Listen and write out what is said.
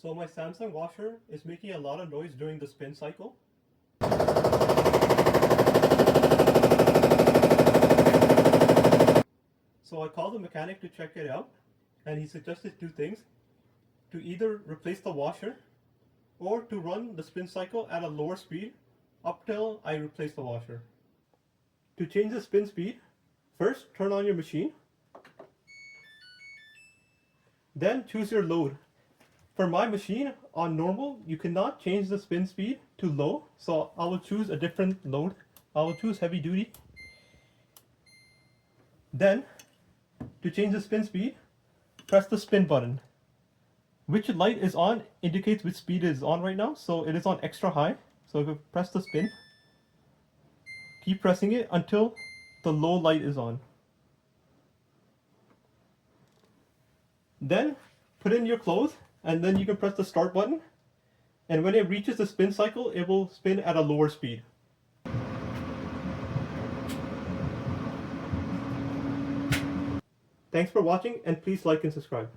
So my Samsung washer is making a lot of noise during the spin cycle. So I called the mechanic to check it out, and he suggested two things: to either replace the washer or to run the spin cycle at a lower speed up till I replace the washer. To change the spin speed, first turn on your machine, then choose your load. For my machine, on normal, you cannot change the spin speed to low, so I will choose a different load. I will choose heavy duty. Then, to change the spin speed, press the spin button. Which light is on indicates which speed it is on right now, so it is on extra high. So if you press the spin, keep pressing it until the low light is on. Then, put in your clothes, and then you can press the start button, and when it reaches the spin cycle, it will spin at a lower speed. Thanks for watching, and please like and subscribe.